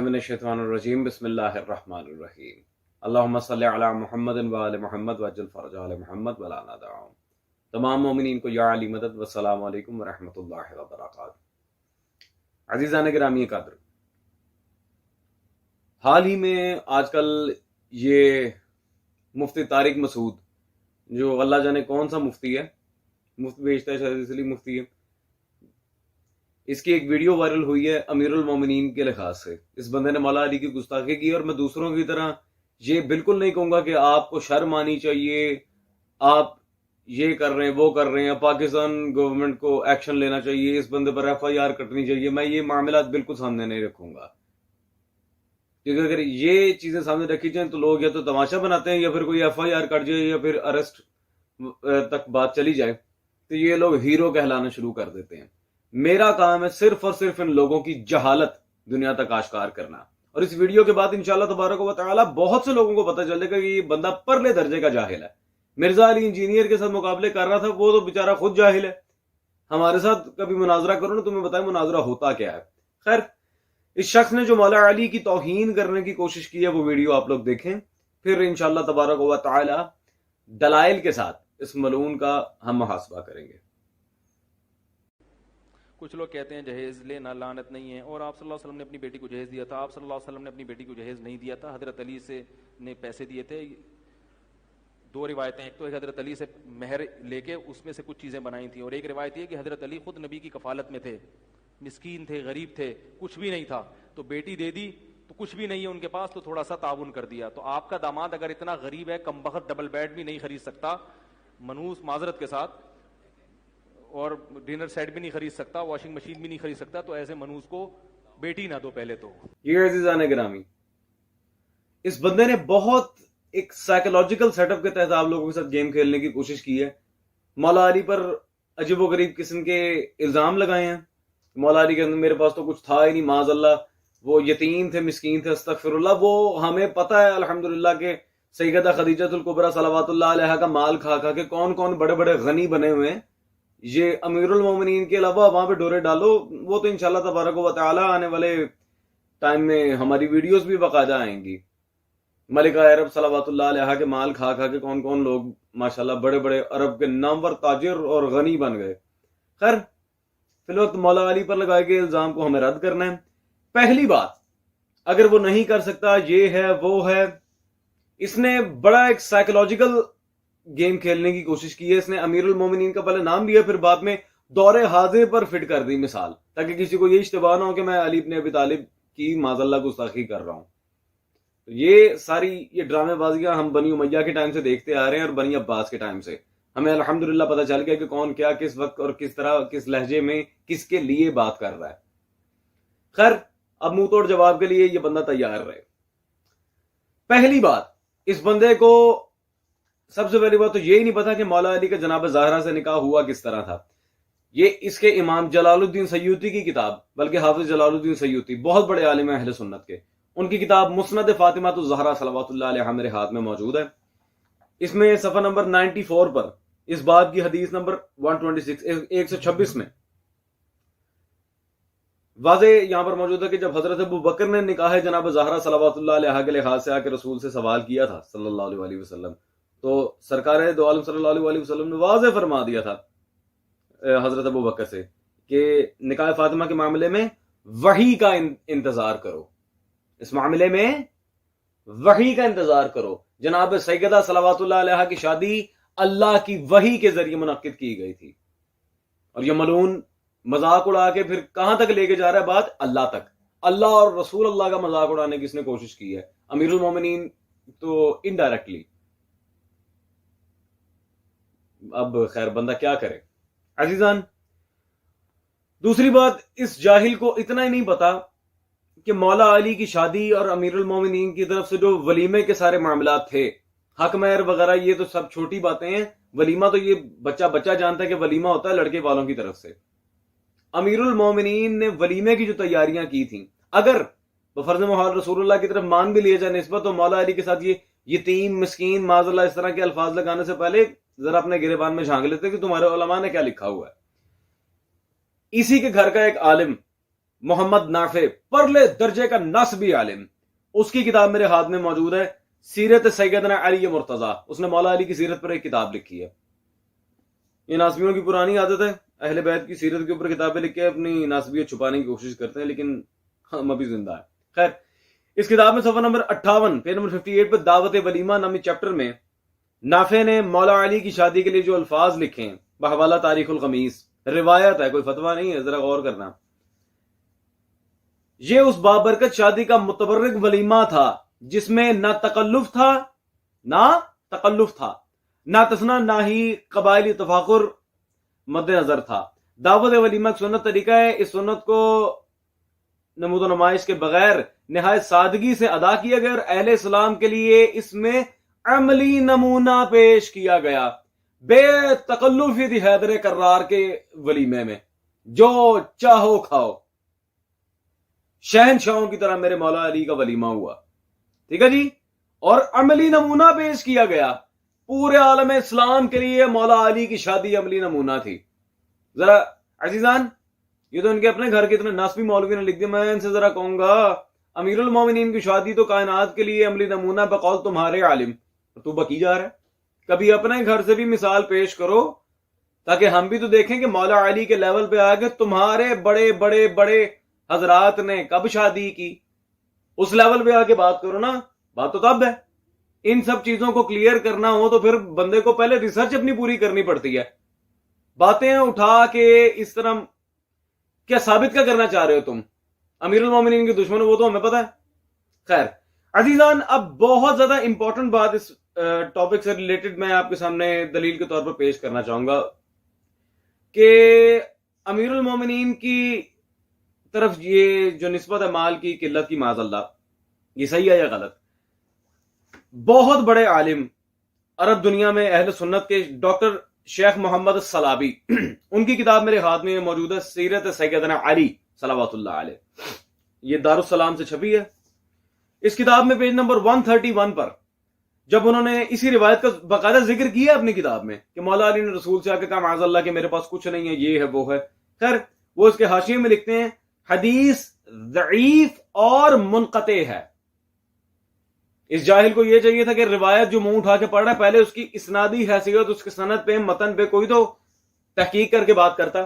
मिनश्शैतानिर्रजीम बिस्मिल्लाहिर्रहमानिर्रहीम अल्लाहुम्मा सल्लि अला मुहम्मद व आले मुहम्मद वअज्जिल फरज आले मुहम्मद वला नदअहम। तमाम मोमिनीन को या अली मदद वस्सलामु अलैकुम व रहमतुल्लाहि व बरकातहू। अज़ीज़ान गिरामी कद्र, हाल ही में आजकल ये मुफ्ती तारिक मसूद, जो अल्लाह जाने कौन सा मुफ्ती है, मुफ्त भेजता है शायद इसलिए मुफ्ती है, इसकी एक वीडियो वायरल हुई है अमीरुल मोमिनीन के लिहाज से। इस बंदे ने मौला अली की गुस्ताखी की, और मैं दूसरों की तरह ये बिल्कुल नहीं कहूंगा कि आपको शर्म आनी चाहिए, आप ये कर रहे हैं वो कर रहे हैं, पाकिस्तान गवर्नमेंट को एक्शन लेना चाहिए, इस बंदे पर FIR कटनी चाहिए। मैं ये मामला बिल्कुल सामने नहीं रखूंगा, क्योंकि अगर ये चीजें सामने रखी जाए तो लोग या तो तमाशा बनाते हैं, या फिर कोई FIR कट जाए, या फिर अरेस्ट तक बात चली जाए तो ये लोग हीरो कहलाना शुरू कर देते हैं। मेरा काम है सिर्फ और सिर्फ इन लोगों की जहालत दुनिया तक आश्कार करना, और इस वीडियो के बाद इंशाअल्लाह तबारक व तआला बहुत से लोगों को पता चल जाएगा कि ये बंदा परले दर्जे का जाहिल है। मिर्जा अली इंजीनियर के साथ मुकाबले कर रहा था, वो तो बेचारा खुद जाहिल है। हमारे साथ कभी मुनाजरा करो ना, तुम्हें बताए मुनाजरा होता क्या है। खैर, इस शख्स ने जो मौला अली की तौहीन करने की कोशिश की है, वो वीडियो आप लोग देखें, फिर इंशाअल्लाह तबारक व तआला दलाइल के साथ इस मलून का हम मुहासबा करेंगे। कुछ लोग कहते हैं जहेज लेना लानत नहीं है, और आप सल्लल्लाहु अलैहि वसल्लम ने अपनी बेटी को जहेज दिया था। आप सल्लल्लाहु अलैहि वसल्लम ने अपनी बेटी को जहेज नहीं दिया था, हजरत अली से ने पैसे दिए थे। दो रिवायतें, एक तो हजरत अली से मेहर लेके उसमें से कुछ चीजें बनाई थी, और एक रिवायत ये कि हजरत अली खुद नबी की कफालत में थे, मिस्कीन थे, गरीब थे, कुछ भी नहीं था, तो बेटी दे दी, तो कुछ भी नहीं है उनके पास, तो थोड़ा सा ताउन कर दिया। तो आपका दामाद अगर इतना गरीब है, कमबख्त डबल बेड भी नहीं खरीद सकता, मनूस माजरत के साथ, और डिनर सेट भी नहीं खरीद सकता, वॉशिंग मशीन भी नहीं खरीद सकता, तो ऐसे मनूस को बेटी ना दो पहले तो। ये अज़ीज़ान गिरामी, इस बंदे ने बहुत एक साइकोलॉजिकल सेटअप के तहत आप लोगों के साथ गेम खेलने की कोशिश की है। मौला अली पर अजीबोगरीब किस्म के इल्जाम लगाए हैं। मौला अली के अंदर मेरे पास तो कुछ था ही नहीं, माज़अल्लाह वो यतीम थे, मिस्कीन थे, अस्तगफिरुल्लाह। वो हमें पता है अल्हम्दुलिल्लाह के सैयदा खदीजतुल कुबरा सलावतुल्लाह अलैहा का माल खा खा के कौन कौन बड़े बड़े गनी बने हुए हैं। ये अमीरुल मोमिनीन के अलावा वहां पे डोरे डालो, वो तो इंशाल्लाह तबारक व तआला आने वाले टाइम में हमारी वीडियोस भी बाकायदा आएंगी। मलिका अरब सलावतुल्लाह अलैहा के माल खा खा के कौन कौन लोग माशाल्लाह बड़े बड़े अरब के नामवर ताजिर और गनी बन गए। खैर, फिलवक्त मौला अली पर लगाए गए इल्जाम को हमें रद्द करना है। पहली बात, अगर वो नहीं कर सकता, ये है वो है, इसने बड़ा एक साइकोलॉजिकल गेम खेलने की कोशिश की है। इसने अमीरुल मोमिनीन का पहले नाम लिया, फिर बाद में दौरे हाजिर पर फिट कर दी मिसाल, ताकि किसी को ये इश्तिबाह ना हो कि मैं अली इब्न अबी तालिब की माज़अल्लाह गुस्ताखी कर रहा हूं। तो ये सारी ये ड्रामेबाजियां हम बनी उमैया के टाइम से देखते आ रहे हैं, और बनी अब्बास के टाइम से हमें अल्हम्दुलिल्लाह पता चल गया कि कौन क्या किस वक्त और किस तरह किस लहजे में किसके लिए बात कर रहा है। खैर, अब मुंह तोड़ जवाब के लिए ये बंदा तैयार रहे। पहली बात, इस बंदे को सबसे पहली बात तो यही नहीं पता कि मौला अली का जनाब ज़हरा से निकाह हुआ किस तरह था। ये इसके इमाम जलालुद्दीन सयूती की किताब, बल्कि हाफिज जलालुद्दीन सयूती बहुत बड़े आलिम हैं अहले सुन्नत के, उनकी किताब मुस्नद फातिमातुज़ ज़हरा सलावतुल्लाह अलैहा मेरे हाथ में मौजूद है। इसमें सफ़ा नंबर 94 पर इस बात की हदीस नंबर 126 में वाज़े यहां पर मौजूद है कि जब हजरत अबू बकर ने निकाह जनाब ज़हरा सलावतुल्लाह अलैहा के लिहाज से आके रसूल से सवाल किया था सल्लल्लाहु अलैहि वसल्लम, तो सरकार दो आलम सल्लल्लाहु अलैहि वसल्लम ने वाज़े फरमा दिया था हजरत अबू बकर से कि निकाह फातिमा के मामले में वही का इंतजार करो, इस मामले में वही का इंतजार करो। जनाब सैयदा सलावतुल्लाह अलैहा की शादी अल्लाह की वही के जरिए मुनक्किद की गई थी, और ये मलून मजाक उड़ा के फिर कहां तक लेके जा रहा है बात, अल्लाह तक। अल्लाह और रसूल अल्लाह का मजाक उड़ाने की इसने कोशिश की है, अमीरुल मोमिनीन तो इनडायरेक्टली। अब खैर, बंदा क्या करे अजीजान। दूसरी बात, इस जाहिल को इतना ही नहीं पता कि मौला अली की शादी और अमीरुल मोमिनीन की तरफ से जो वलीमे के सारे मामला थे, हक महर वगैरह, ये तो सब छोटी बातें हैं। वलीमा तो ये बच्चा बच्चा जानता है कि वलीमा होता है लड़के वालों की तरफ से। अमीरुल मोमिनीन ने वलीमे की जो तैयारियां की थी, अगर बफर्ज मोहल रसूलुल्लाह की तरफ मान भी लिए जाए निस्बत, तो मौला अली के साथ ये यतीम, मिस्कीन, माज़अल्लाह इस तरह के अल्फाज लगाने से पहले जरा अपने गिरेबान में झांक लेते कि तुम्हारे उलमा ने क्या लिखा हुआ है। इसी के घर का एक आलिम محمد نافع پرلے درجے کا نسبی عالم، اس کی کتاب میرے ہاتھ میں موجود ہے، سیرت سیدنا علی مرتضی. اس نے مولا علی کی سیرت پر ایک کتاب لکھی ہے. یہ ناسبیوں کی پرانی عادت ہے، اہل بیت کی سیرت کے اوپر کتابیں لکھ کے اپنی ناسبیت چھپانے کی کوشش کرتے ہیں، لیکن ہم ابھی زندہ ہیں. خیر، اس کتاب میں صفحہ نمبر 58 پیج نمبر 58 پہ دعوت ولیمہ نامی چیپٹر میں نافع نے مولا علی کی شادی کے لیے جو الفاظ لکھے ہیں بحوالہ تاریخ الخمیس، روایت ہے، کوئی فتویٰ نہیں ہے، ذرا غور کرنا. یہ اس بابرکت شادی کا متبرک ولیمہ تھا جس میں نہ تکلف تھا، نہ تسنہ، نہ ہی قبائلی تفاخر مد نظر تھا. دعوت ولیمہ ایک سنت طریقہ ہے. اس سنت کو نمود و نمائش کے بغیر نہایت سادگی سے ادا کیا گیا اور اہل اسلام کے لیے اس میں عملی نمونہ پیش کیا گیا. بے تکلفی تھی حیدر کرار کے ولیمے میں، جو چاہو کھاؤ. شہنشاہوں کی طرح میرے مولا علی کا ولیمہ ہوا. ٹھیک ہے جی. اور عملی نمونہ پیش کیا گیا. پورے عالم اسلام کے لیے مولا علی کی شادی عملی نمونہ تھی. ذرا عزیزان، یہ تو ان کے اپنے گھر کے اتنے ناسبی مولوی نے لکھ دیا. میں ان سے ذرا کہوں گا امیر المومنین کی شادی تو کائنات کے لیے عملی نمونہ بقول تمہارے عالم، تو بکی جا رہا ہے. کبھی اپنے گھر سے بھی مثال پیش کرو تاکہ ہم بھی تو دیکھیں کہ مولا علی کے لیول پہ آگے تمہارے بڑے بڑے بڑے حضرات نے کب شادی کی. اس لیول پہ آگے بات کرو نا. بات تو تب ہے. ان سب چیزوں کو کلیئر کرنا ہو تو پھر بندے کو پہلے ریسرچ اپنی پوری کرنی پڑتی ہے. باتیں اٹھا کے اس طرح کیا ثابت کیا کرنا چاہ رہے ہو تم؟ امیر المومنین کے دشمن وہ تو ہمیں پتہ ہے. خیر عزیزان، اب بہت زیادہ امپورٹنٹ بات اس ٹاپک سے ریلیٹڈ میں آپ کے سامنے دلیل کے طور پر پیش کرنا چاہوں گا کہ امیر المومنین کی طرف یہ جو نسبت ہے مال کی قلت کی، معاذ اللہ، یہ صحیح ہے یا غلط؟ بہت بڑے عالم عرب دنیا میں اہل سنت کے ڈاکٹر شیخ محمد الصلابی، ان کی کتاب میرے ہاتھ میں موجود ہے، سیرت سیدنا علی صلوات اللہ علیہ. یہ دارالسلام سے چھپی ہے. اس کتاب میں پیج نمبر 131 پر جب انہوں نے اسی روایت کا باقاعدہ ذکر کیا اپنی کتاب میں کہ مولا علی نے رسول سے آ کے کہا معاذ اللہ کہ میرے پاس کچھ نہیں ہے، یہ ہے وہ ہے. خیر وہ اس کے حاشیے میں لکھتے ہیں حدیث ضعیف اور منقطع ہے. اس جاہل کو یہ چاہیے تھا کہ روایت جو منہ اٹھا کے پڑھ رہا ہے پہلے اس کی اسنادی حیثیت، اس کی سند پہ، متن پہ کوئی تو تحقیق کر کے بات کرتا.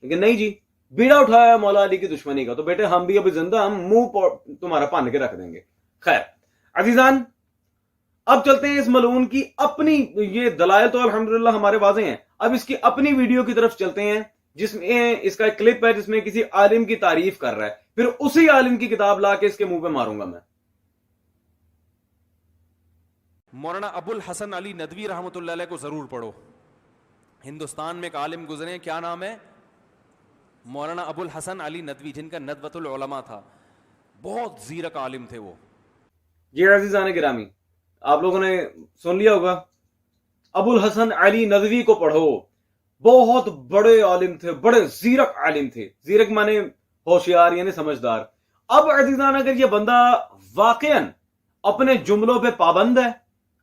لیکن نہیں جی، بیڑا اٹھایا مولا علی کی دشمنی کا. تو بیٹے ہم بھی ابھی زندہ، ہم منہ تمہارا پان کے رکھ دیں گے. خیر عزیزان، اب چلتے ہیں اس ملعون کی اپنی، یہ دلائل تو الحمدللہ ہمارے واضح ہیں، اب اس کی اپنی ویڈیو کی طرف چلتے ہیں جس میں اس کا ایک کلپ ہے جس میں کسی عالم کی تعریف کر رہا ہے. پھر اسی عالم کی کتاب لا کے اس کے منہ پہ ماروں گا میں. مولانا ابو الحسن علی ندوی رحمۃ اللہ علیہ کو ضرور پڑھو. ہندوستان میں ایک عالم گزرے ہیں، کیا نام ہے؟ مولانا ابو الحسن علی ندوی، جن کا ندوۃ العلماء تھا. بہت زیرک عالم تھے وہ. یہ عزیزان گرامی، آپ لوگوں نے سن لیا ہوگا، ابو الحسن علی ندوی کو پڑھو. بہت بڑے عالم تھے، بڑے زیرک عالم تھے. زیرک مانے ہوشیار، یعنی سمجھدار. اب عزیزان اگر یہ بندہ واقعاً اپنے جملوں پہ پابند ہے،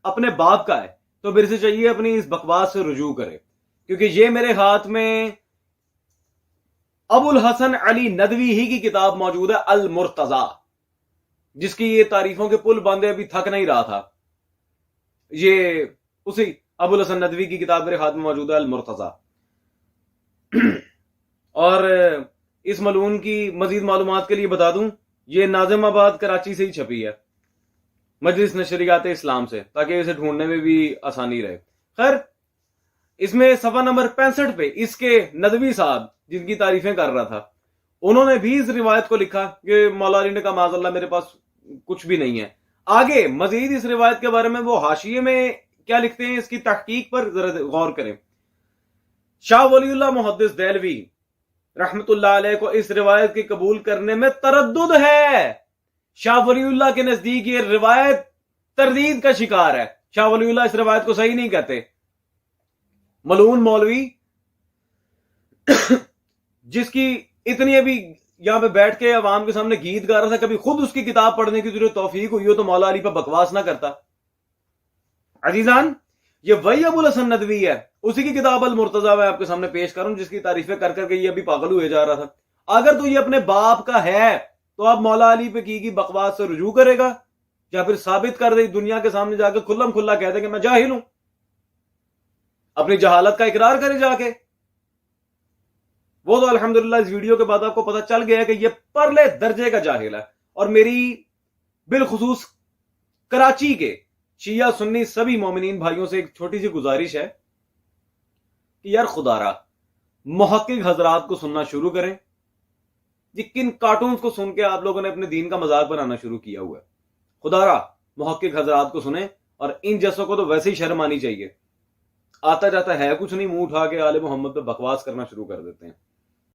اپنے باپ کا ہے، تو میرے سے چاہیے اپنی اس بکواس سے رجوع کرے، کیونکہ یہ میرے ہاتھ میں ابو الحسن علی ندوی ہی کی کتاب موجود ہے، المرتضی، جس کی یہ تعریفوں کے پل باندھے ابھی تھک نہیں رہا تھا. یہ اسی ابو الحسن ندوی کی کتاب میرے ہاتھ میں موجود ہے، المرتضی. اور اس ملعون کی مزید معلومات کے لیے بتا دوں، یہ ناظم آباد کراچی سے ہی چھپی ہے، مجلس نشریات اسلام سے، تاکہ اسے ڈھونڈنے میں بھی آسانی رہے. خیر اس میں صفحہ نمبر 65 پہ اس کے ندوی صاحب جن کی تعریفیں کر رہا تھا، انہوں نے بھی اس روایت کو لکھا کہ مولا علی نے کہا معاذ اللہ میرے پاس کچھ بھی نہیں ہے. آگے مزید اس روایت کے بارے میں وہ حاشیے میں کیا لکھتے ہیں، اس کی تحقیق پر ذرا غور کریں. شاہ ولی اللہ محدث دہلوی رحمت اللہ علیہ کو اس روایت کی قبول کرنے میں تردد ہے. شاہ ولی اللہ کے نزدیک یہ روایت تردید کا شکار ہے. شاہ ولی اللہ اس روایت کو صحیح نہیں کہتے. ملعون مولوی جس کی اتنی ابھی یہاں پہ بیٹھ کے عوام کے سامنے گیت گا رہا تھا، کبھی خود اس کی کتاب پڑھنے کی ضرورت توفیق ہوئی ہو تو مولا علی پہ بکواس نہ کرتا. عزیزان یہ وہی ابو الحسن ندوی ہے، اسی کی کتاب المرتضی میں آپ کے سامنے پیش کروں، جس کی تعریفیں کر کر کے یہ ابھی پاگل ہوئے جا رہا تھا. اگر تو یہ اپنے باپ کا ہے تو اب مولا علی پہ کی بکواس سے رجوع کرے گا یا پھر ثابت کر دے دنیا کے سامنے جا کے کھلم کھلا کہہ دے کہ میں جاہل ہوں, اپنی جہالت کا اقرار کرے جا کے. وہ تو الحمدللہ اس ویڈیو کے بعد آپ کو پتہ چل گیا ہے کہ یہ پرلے درجے کا جاہل ہے. اور میری بالخصوص کراچی کے شیعہ سنی سبھی مومنین بھائیوں سے ایک چھوٹی سی گزارش ہے کہ یار خدا را محقق حضرات کو سننا شروع کریں. یہ کن کارٹونز کو سن کے آپ لوگوں نے اپنے دین کا مذاق بنانا شروع کیا ہوا ہے. خدا را محقق حضرات کو سنیں, اور ان جیسوں کو تو ویسے ہی شرم آنی چاہیے. آتا جاتا ہے کچھ نہیں, منہ اٹھا کے آل محمد پہ بکواس کرنا شروع کر دیتے ہیں.